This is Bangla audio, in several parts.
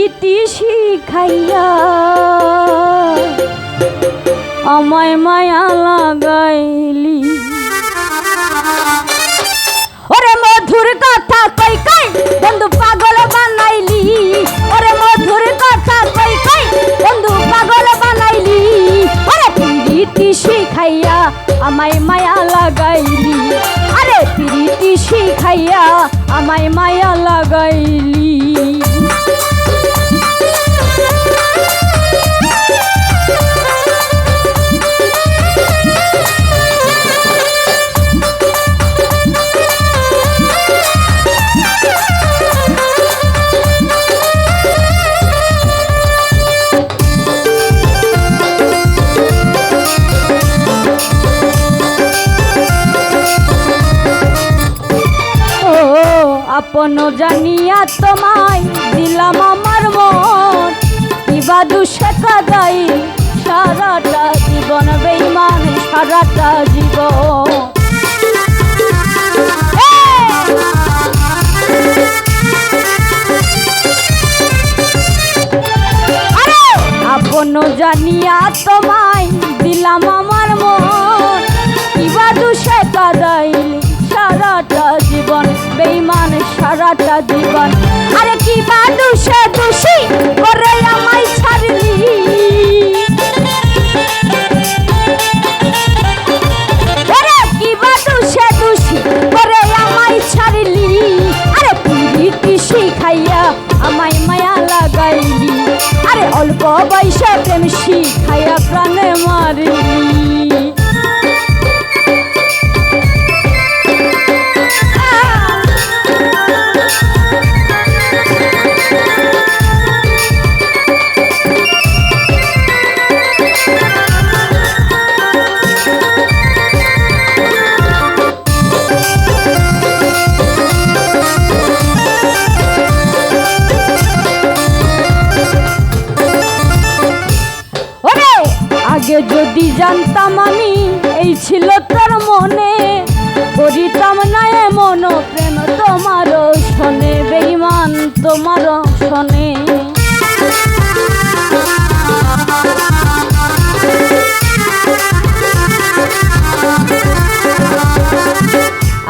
প্রীতি শিখাইয়া আমায় মায়া লাগাইলি। ওরে মধুর কথা কই কই বন্ধু পাগল বানাইলি। ওরে মধুর কথা কই কই বন্ধু পাগল বানাইলি। ওরে প্রীতি শিখাইয়া আমায় মায়া লাগাইলি। আরে প্রীতি শিখাইয়া আমায় মায়া লাগাইলি। আপন জানিয়া তোমায় দিলাম আমার মন, কিবা দুষে কাদাই সারাটা জীবন বেঈমান সারাটা জীবন। আপন জানিয়া তোমায় দিলাম আমার মন, কিবা দুষে কাদাইলি সারাটা জীবন বেঈমান সারাটা জীবন। আরে কিবা দুষে দোষী করে আমায় ছাড়লি। আরে কিবা দুষে দোষী করে আমায় ছাড়লি। আরে প্রীতি শিখাইয়া আমায় মায়া লাগাইলি। আরে অল্প বয়সে প্রেম শিখাইয়া প্রাণে মারলি। আগে যদি জানতাম আমি এই ছিল তোর মনে, করিতাম না এমন প্রেম তোমার শোনে বেঈমান তোমার শোনে।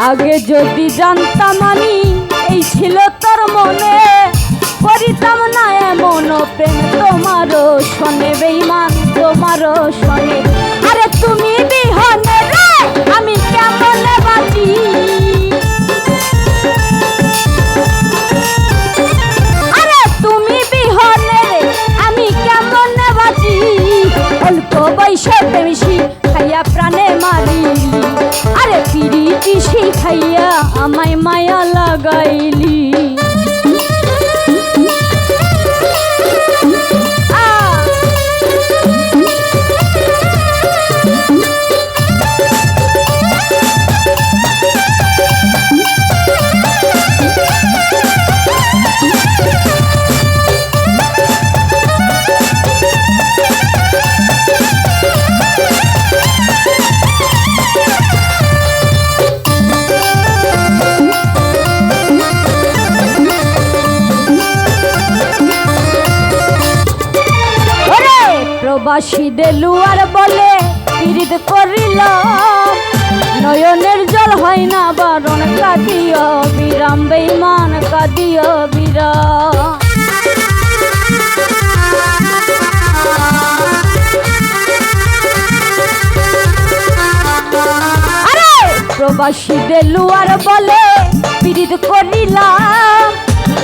আগে যদি জানতাম আমি এই ছিল তোর মনে, করিতাম না এমন প্রেম তোমার শোনে বেঈমান তোমার শোনে। আরে তুমি বিহনে রে আমি কেমন বাঁচি। আরে তুমি বিহনে রে আমি কেমন বাঁচি। অল্প বয়সে প্রেম শিখাইয়া প্রাণে মারিলি। আরে প্রীতি শিখাইয়া আমায় মায়া লাগাইলি। প্রবাসী দেলুয়ার বলে পীড়িত করিল, নয়নের জল হয় না বারণ কাঁদিও বিরাম বেঈমান কাঁদিও বিরাম। আরে প্রবাসী দেলুয়ার বলে পীড়িত করিলাম,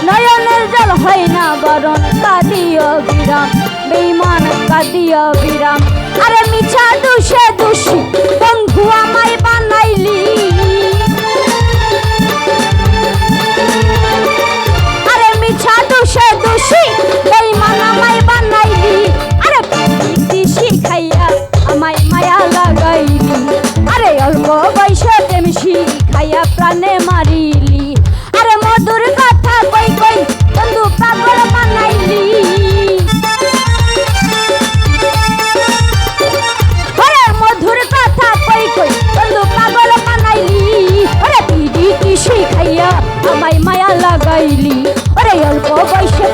নয়নের জল হয় না বারণ কাঁদিও বিরাম বেঈমান কাঁদিও বিরাম। আরে মিছা দুষে দোষী বন্ধু আমায় বানাইলি। আরে মিছা দুষে দোষী বেঈমান আমায় বানাইলি। আরে প্রীতি শিখাইয়া আমায় মায়া লাগাইলি। আরে অল্প বয়সে প্রেম শিখাইয়া প্রাণে মারিলি। আরে মধুর কথা কই কই বন্ধু পাগল বানাইলি। আরে মধুর কথা কই কই বন্ধু পাগল বানাইলি। আরে প্রীতি শিখাইয়া আমায় মায়া লাগাইলি। আরে অল্প বয়সে